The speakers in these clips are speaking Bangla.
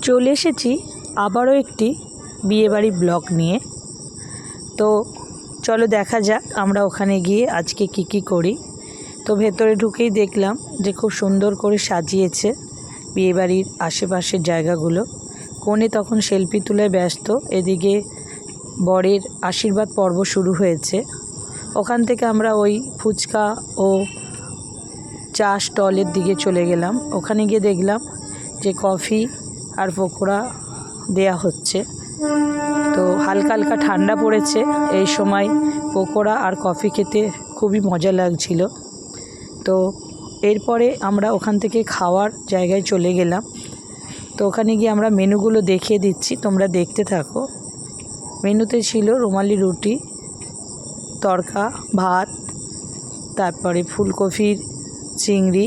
চলে এসেছি আবারও একটি বিয়েবাড়ি ব্লগ নিয়ে। তো চলো দেখা যাক আমরা ওখানে গিয়ে আজকে কি করি। তো ভেতরে ঢুকেই দেখলাম যে খুব সুন্দর করে সাজিয়েছে বিয়েবাড়ির আশেপাশের জায়গাগুলো। কনে তখন সেলফি তুলে ব্যস্ত, এদিকে বরের আশীর্বাদ পর্ব শুরু হয়েছে। ওখান থেকে আমরা ওই ফুচকা ও চা স্টলের দিকে চলে গেলাম। ওখানে গিয়ে দেখলাম যে কফি আর পকোড়া দেয়া হচ্ছে। তো হালকা হালকা ঠান্ডা পড়েছে, এই সময় পকোড়া আর কফি খেতে খুবই মজা লাগছিল। তো এরপরে আমরা ওখান থেকে খাওয়ার জায়গায় চলে গেলাম। তো ওখানে গিয়ে আমরা মেনুগুলো দেখিয়ে দিচ্ছি, তোমরা দেখতে থাকো। মেনুতে ছিল রুমালি রুটি, তড়কা, ভাত, তারপরে ফুলকপির চিংড়ি,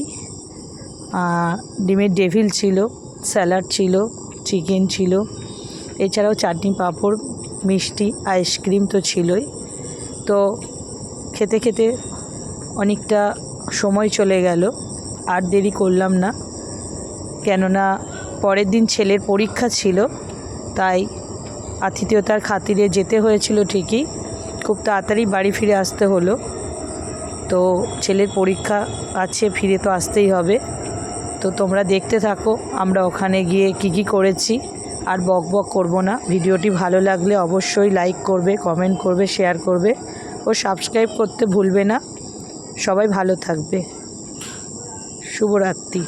ডিমের ডেভিল ছিল, স্যালাড ছিল, চিকেন ছিল, এছাড়াও চাটনি, পাঁপড়, মিষ্টি, আইসক্রিম তো ছিলই। তো খেতে খেতে অনেকটা সময় চলে গেল, আর দেরি করলাম না, কেননা পরের দিন ছেলের পরীক্ষা ছিল, তাই আতিথেয়তার খাতিরে যেতে হয়েছিল ঠিকই, খুব তাড়াতাড়ি বাড়ি ফিরে আসতে হলো। তো ছেলের পরীক্ষা আছে, ফিরে তো আসতেই হবে। তো তোমরা দেখতে থাকো আমরা ওখানে গিয়ে কি করেছি। আর বক করব না। ভিডিওটি ভালো লাগলে অবশ্যই লাইক করবে, কমেন্ট করবে, শেয়ার করবে ও সাবস্ক্রাইব করতে ভুলবে না। সবাই ভালো থাকবে। শুভরাত্রি।